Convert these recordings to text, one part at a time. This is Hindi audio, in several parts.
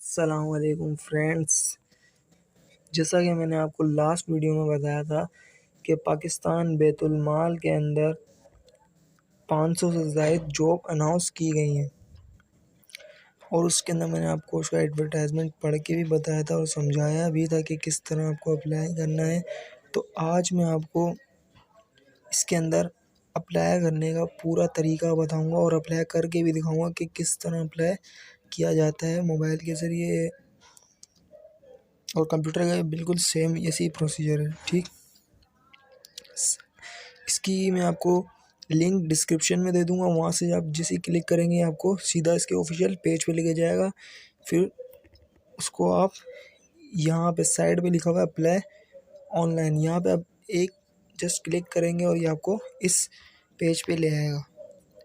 अस्सलामुअलैकुम फ्रेंड्स। जैसा कि मैंने आपको लास्ट वीडियो में बताया था कि पाकिस्तान बैतुल माल के अंदर 500 से ज़ायद जॉब अनाउंस की गई हैं और उसके अंदर मैंने आपको उसका एडवर्टाइजमेंट पढ़ के भी बताया था और समझाया भी था कि किस तरह आपको अप्लाई करना है। तो आज मैं आपको इसके अंदर अप्लाई करने का पूरा तरीका बताऊंगा और अप्लाई करके भी दिखाऊंगा कि किस तरह अप्लाई किया जाता है मोबाइल के ज़रिए और कंप्यूटर का बिल्कुल सेम ऐसी प्रोसीजर है। ठीक, इसकी मैं आपको लिंक डिस्क्रिप्शन में दे दूंगा, वहाँ से आप जिसे क्लिक करेंगे आपको सीधा इसके ऑफिशियल पेज पे लेके जाएगा। फिर उसको आप यहाँ पे साइड पे लिखा हुआ है अप्लाई ऑनलाइन, यहाँ पे आप एक जस्ट क्लिक करेंगे और ये आपको इस पेज पे ले आएगा।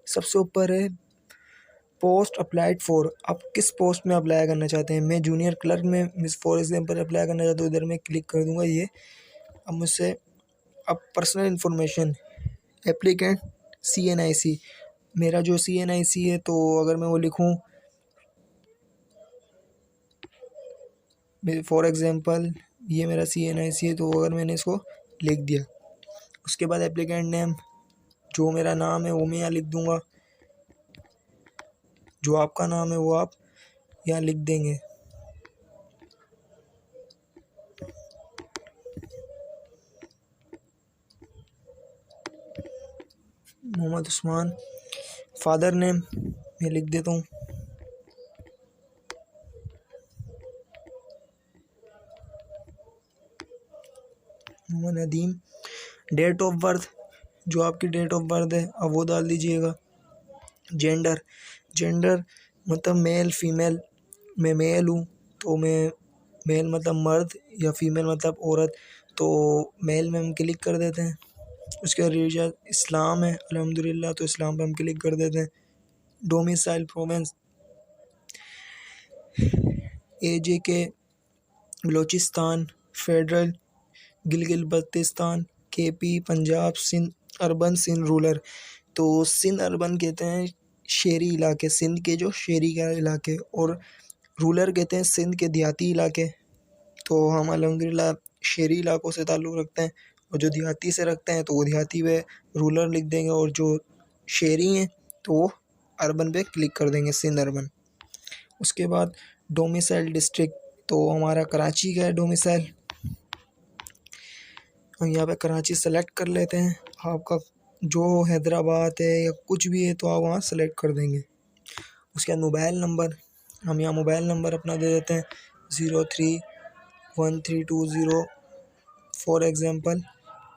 सबसे ऊपर है पोस्ट अप्लाइड फॉर, आप किस पोस्ट में अप्लाई करना चाहते हैं। मैं जूनियर क्लर्क में मिस फॉर एग्जाम्पल अप्लाई करना चाहता हूँ, इधर मैं क्लिक कर दूंगा ये। अब मुझसे अब पर्सनल इन्फॉर्मेशन एप्लीकेंट CNIC, मेरा जो CNIC है तो अगर मैं वो लिखूँ फॉर एग्जांपल ये मेरा CNIC है, तो अगर मैंने इसको लिख दिया, उसके बाद एप्लीकेंट नेम जो मेरा नाम है वो मैं यहाँ लिख दूँगा, जो आपका नाम है वो आप यहाँ लिख देंगे। मोहम्मद उस्मान। फादर नेम मैं लिख देता हूँ, Mohammad Nadeem. Date of birth, जो आपकी डेट ऑफ बर्थ है अब वो डाल दीजिएगा। जेंडर, जेंडर मतलब मेल फीमेल, मैं मेल हूँ तो मैं मेल मतलब मर्द या फीमेल मतलब औरत, तो मेल में हम क्लिक कर देते हैं। उसके बाद रिलीजन इस्लाम है अल्हम्दुलिल्लाह, तो इस्लाम पे हम क्लिक कर देते हैं। Domicile province AJK Balochistan, federal Gilgit Baltistan, KP Punjab, Sindh urban, Sindh rural. तो सिंध अर्बन कहते हैं शहरी इलाके, सिंध के जो शहरी के इलाके, और रूरल कहते हैं सिंध के देहाती इलाके। तो हम अल्हम्दुलिल्लाह शहरी इलाकों से ताल्लुक़ रखते हैं, और जो देहाती से रखते हैं तो वो देहाती पे रूरल लिख देंगे, और जो शहरी हैं तो वो अर्बन पे क्लिक कर देंगे, सिंध अर्बन। उसके बाद डोमिसाइल डिस्ट्रिक्ट, तो हमारा कराची का है डोमिसाइल, हम यहाँ पे कराची सेलेक्ट कर लेते हैं। आपका जो हैदराबाद है या कुछ भी है तो आप वहाँ सेलेक्ट कर देंगे। उसके बाद मोबाइल नंबर, हम यहाँ मोबाइल नंबर अपना दे देते हैं 031320 फॉर एग्ज़ाम्पल,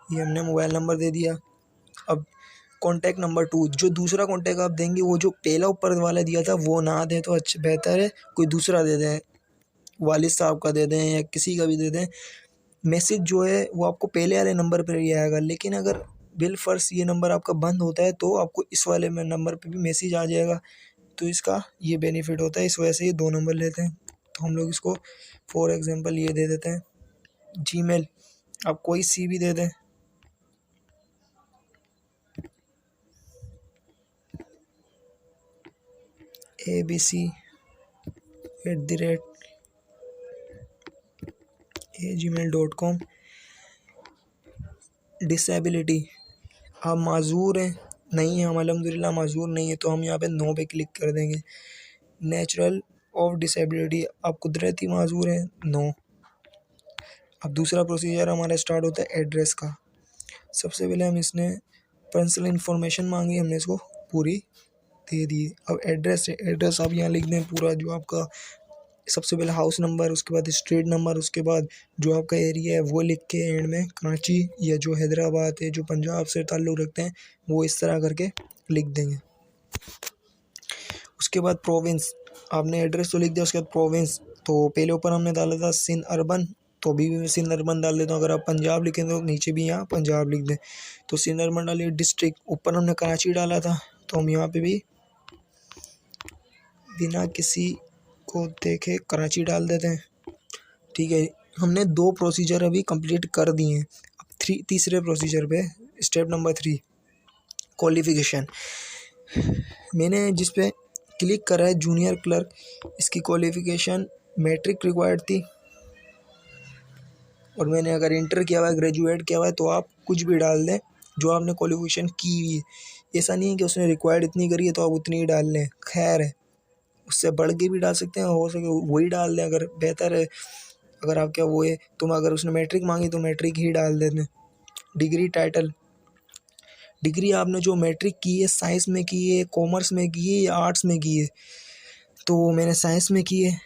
ये हमने मोबाइल नंबर दे दिया। अब कॉन्टैक्ट नंबर 2, जो दूसरा कॉन्टैक्ट आप देंगे वो जो पहला ऊपर वाला दिया था वो ना दें तो अच्छा बेहतर है, कोई दूसरा दे दें, वालिद साहब का दे दें या किसी का भी दे दें। मैसेज जो है वो आपको पहले वाले नंबर पर ही आएगा, लेकिन अगर बिलफर्ज ये नंबर आपका बंद होता है तो आपको इस वाले में नंबर पे भी मैसेज आ जाएगा। तो इसका ये बेनिफिट होता है, इस वजह से ये 2 नंबर लेते हैं। तो हम लोग इसको फॉर एग्जांपल ये दे देते हैं। जीमेल आप कोई सी भी दे दें, abc@gmail.com। डिसेबिलिटी, आप माजूर हैं, नहीं है, हम अल्हम्दुलिल्लाह माजूर नहीं है, तो हम यहाँ पे नो पे क्लिक कर देंगे। नेचुरल ऑफ डिसेबिलिटी, आप कुदरती माजूर हैं, नो। अब दूसरा प्रोसीजर हमारा स्टार्ट होता है एड्रेस का। सबसे पहले हम इसने पर्सनल इन्फॉर्मेशन मांगी, हमने इसको पूरी दे दी। अब एड्रेस है, एड्रेस आप यहाँ लिख दें पूरा, जो आपका सबसे पहले हाउस नंबर, उसके बाद स्ट्रीट नंबर, उसके बाद जो आपका एरिया है वो लिख के एंड में कराची या जो हैदराबाद है जो पंजाब से ताल्लुक़ रखते हैं वो इस तरह करके लिख देंगे। उसके बाद प्रोविंस, आपने एड्रेस तो लिख दिया, उसके बाद प्रोविंस, तो पहले ऊपर हमने डाला था सिंध अर्बन, तो अभी भी मैं सिंध अर्बन डाल देता हूँ। अगर आप पंजाब लिखें तो नीचे भी यहाँ पंजाब लिख दें, तो सिंध अर्बन डालिए। डिस्ट्रिक्ट ऊपर हमने कराची डाला था, तो हम यहाँ पे भी बिना किसी को देखे कराची डाल देते हैं। ठीक है, हमने 2 प्रोसीजर अभी कंप्लीट कर दिए हैं। अब तीसरे प्रोसीजर पे स्टेप नंबर 3 क्वालिफ़िकेशन, मैंने जिस पे क्लिक करा है जूनियर क्लर्क, इसकी क्वालिफ़िकेशन मैट्रिक रिक्वायर्ड थी और मैंने अगर इंटर किया हुआ है, ग्रेजुएट किया हुआ है, तो आप कुछ भी डाल दें जो आपने क्वालिफिकेशन की हुई है। ऐसा नहीं है कि उसने रिक्वायर्ड इतनी करी है तो आप उतनी ही डाल लें, खैर है, उससे बढ़ के भी डाल सकते हैं, हो सके वही डाल दें अगर बेहतर है। अगर आप क्या वो है तुम अगर उसने मैट्रिक मांगी तो मैट्रिक ही डाल देते। डिग्री टाइटल, डिग्री आपने जो मैट्रिक की है साइंस में की है, कॉमर्स में की है या आर्ट्स में की है, तो मैंने साइंस में की है,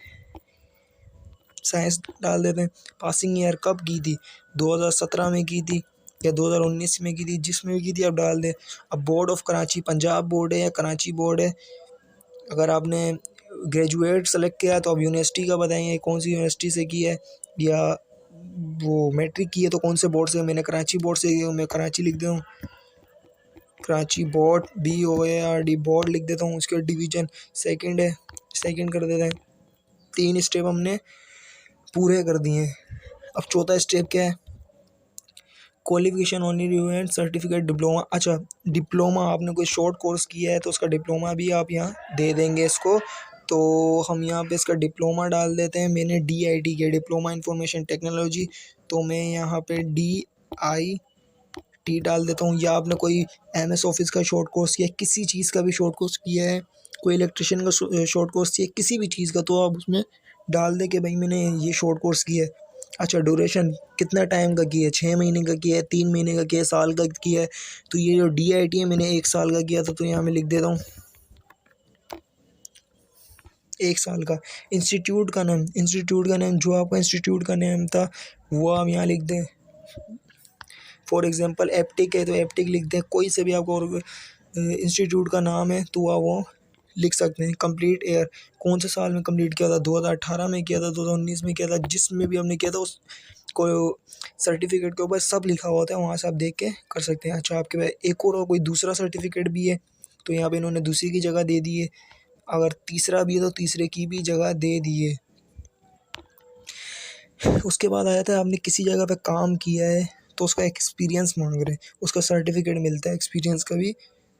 साइंस डाल देते हैं। पासिंग ईयर कब की थी, 2017 में की थी या 2019 में की थी, जिसमें भी की थी आप डाल दें। अब board of Karachi Punjab board है या कराची बोर्ड है। अगर आपने ग्रेजुएट सेलेक्ट किया तो आप यूनिवर्सिटी का बताएंगे कौन सी यूनिवर्सिटी से की है, या वो मैट्रिक की है तो कौन से बोर्ड से। मैंने कराची बोर्ड से की है, मैं कराची लिख देता हूँ, कराची बोर्ड, BOARD बोर्ड लिख देता हूँ। उसके बाद डिवीज़न सेकंड है, सेकंड कर देते हैं। 3 स्टेप हमने पूरे कर दिए हैं। अब चौथा स्टेप क्या है, qualification honorary and certificate diploma. अच्छा, डिप्लोमा आपने कोई शॉर्ट कोर्स किया है तो उसका डिप्लोमा भी आप यहाँ दे देंगे इसको। तो हम यहाँ पे इसका डिप्लोमा डाल देते हैं। मैंने DIT किया, डिप्लोमा इंफॉर्मेशन टेक्नोलॉजी, तो मैं यहाँ पे DIT डाल देता हूँ। या आपने कोई MS ऑफिस का शॉर्ट कोर्स किया है, किसी चीज़ का भी शॉर्ट कोर्स किया है, कोई इलेक्ट्रिशियन का शॉर्ट कोर्स किया है, किसी भी चीज़ का, तो आप उसमें डाल दें कि भाई मैंने ये शॉर्ट कोर्स किया है। अच्छा, ड्यूरेशन कितना टाइम का किया है, 6 महीने का किया है, 3 महीने का किया है, साल का किया है। तो ये जो DIT है मैंने 1 साल का किया था, तो यहाँ मैं लिख देता हूँ 1 साल का। इंस्टीट्यूट का नाम, इंस्टीट्यूट का नाम जो आपका इंस्टीट्यूट का नेम था वो आप यहाँ लिख दें। फॉर एग्जांपल एप्टिक है तो एप्टिक लिख दें। कोई से भी आपको इंस्टीट्यूट का नाम है तो आप वो लिख सकते हैं। कंप्लीट ईयर, कौन से साल में कंप्लीट किया था, 2018 में किया था, 2019 में किया था, जिसमें भी हमने किया था उस को सर्टिफिकेट के ऊपर सब लिखा हुआ होता है, वहाँ से आप देख के कर सकते हैं। अच्छा, आपके पास एक और कोई दूसरा सर्टिफिकेट भी है तो यहाँ पे इन्होंने दूसरी की जगह दे दी है। अगर तीसरा भी है तो तीसरे की भी जगह दे दी है। उसके बाद आ जाता है आपने किसी जगह पे काम किया है तो उसका एक्सपीरियंस मांग रहे हैं, उसका सर्टिफिकेट मिलता है एक्सपीरियंस का भी।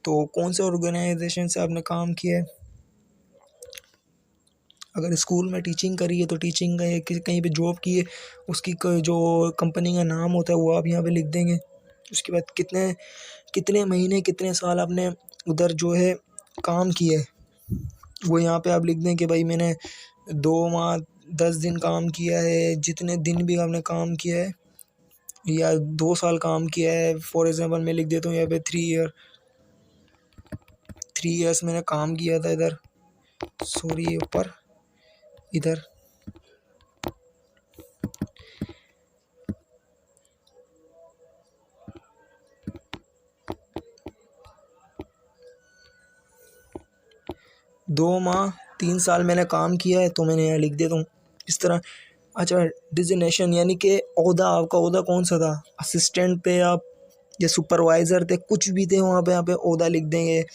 तो कौन से ऑर्गेनाइजेशन से आपने काम किया है, अगर स्कूल में टीचिंग करी है तो टीचिंग का है, कहीं पे जॉब की है उसकी जो कंपनी का नाम होता है वो आप यहाँ पे लिख देंगे। उसके बाद कितने कितने महीने कितने साल आपने उधर जो है काम किया है वो यहाँ पे आप लिख दें कि भाई मैंने 2 माह 10 दिन काम किया है, जितने दिन भी आपने काम किया है, या 2 साल काम किया है। फॉर एग्जांपल मैं लिख देता हूँ यहाँ पे 3 ईयर्स मैंने काम किया था इधर, सॉरी ऊपर इधर। दो माह 3 साल मैंने काम किया है तो मैंने यहाँ लिख देता हूँ इस तरह। अच्छा, डिजिग्नेशन यानी कि ओहदा, आपका ओहदा कौन सा था, असिस्टेंट थे आप या सुपरवाइज़र थे, कुछ भी थे वहाँ पे, यहाँ पे ओहदा लिख देंगे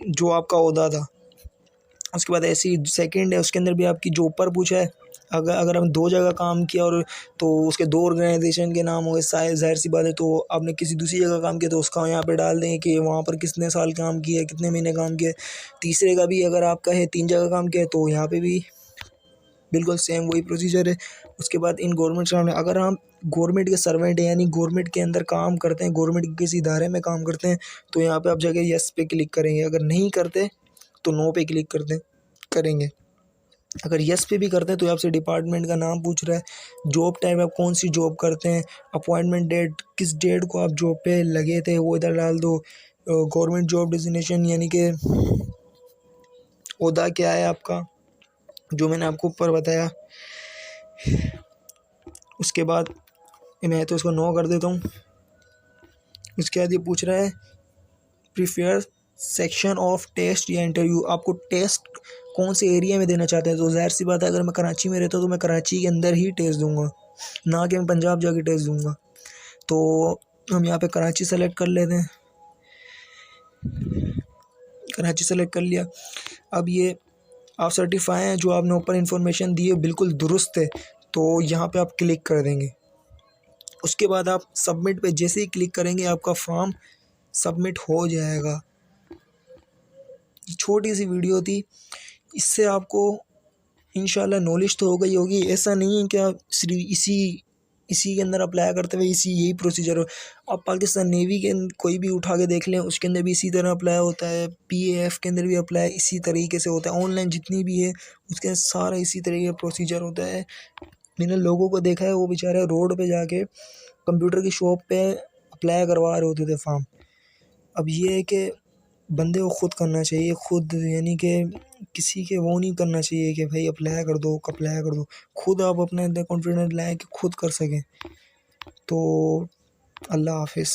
जो आपका ओहदा था। उसके बाद ऐसी सेकंड है, उसके अंदर भी आपकी जो ऊपर पूछा है, अगर अगर हम 2 जगह काम किया और तो उसके 2 ऑर्गेनाइजेशन के नाम हो गए, ज़ाहिर सी बात है। तो आपने किसी दूसरी जगह काम किया तो उसका यहाँ पे डाल देंगे कि वहाँ पर कितने साल काम किया है, कितने महीने काम किया है। तीसरे का भी अगर आपका है 3 जगह काम किया है तो यहाँ पे भी बिल्कुल सेम वही प्रोसीजर है। उसके बाद इन गवर्नमेंट सर्वेंट, अगर हम गवर्नमेंट के सर्वेंट हैं यानी गवर्नमेंट के अंदर काम करते हैं, गवर्नमेंट के किसी इदारे में काम करते हैं, तो यहाँ पे आप जगह यस पे क्लिक करेंगे। अगर नहीं करते तो नो पे क्लिक करेंगे। अगर यस पे भी करते हैं तो आपसे डिपार्टमेंट का नाम पूछ रहा है, जॉब टाइप आप कौन सी जॉब करते हैं, अपॉइंटमेंट डेट, किस डेट को आप जॉब पे लगे थे वो इधर डाल दो। गवर्नमेंट जॉब डिजिग्नेशन यानी कि ओहदा क्या है आपका, जो मैंने आपको ऊपर बताया। उसके बाद मैं तो इसको नो कर देता हूँ। उसके बाद ये पूछ रहा है प्रीफेयर सेक्शन ऑफ टेस्ट या इंटरव्यू, आपको टेस्ट कौन से एरिया में देना चाहते हैं। तो ज़ाहिर सी बात है अगर मैं कराची में रहता हूँ तो मैं कराची के अंदर ही टेस्ट दूंगा, ना कि मैं पंजाब जाके टेस्ट दूंगा। तो हम यहाँ पे कराची सेलेक्ट कर लेते हैं, कराची सेलेक्ट कर लिया। अब ये आप सर्टिफाई हैं, जो आपने ऊपर इन्फॉर्मेशन दी है बिल्कुल दुरुस्त है, तो यहाँ पे आप क्लिक कर देंगे। उसके बाद आप सबमिट पे जैसे ही क्लिक करेंगे आपका फॉर्म सबमिट हो जाएगा। छोटी सी वीडियो थी, इससे आपको इंशाल्लाह नॉलेज तो हो गई होगी। ऐसा नहीं है कि आप सिर्फ इसी के अंदर अप्लाई करते हुए यही प्रोसीजर हो। आप पाकिस्तान नेवी के कोई भी उठा के देख लें, उसके अंदर भी इसी तरह अप्लाई होता है। PAF के अंदर भी अप्लाई इसी तरीके से होता है। ऑनलाइन जितनी भी है उसके अंदर सारा इसी तरीके का प्रोसीजर होता है। मैंने लोगों को देखा है, वो बेचारे रोड पे जाके कंप्यूटर की शॉप पे अप्लाई करवा रहे होते थे फॉर्म। अब ये है कि बंदे को खुद करना चाहिए, खुद यानी कि किसी के वो नहीं करना चाहिए कि भाई अप्लाई कर दो। खुद आप अपने अंदर कॉन्फिडेंट लाएं कि खुद कर सकें। तो अल्लाह हाफिज़।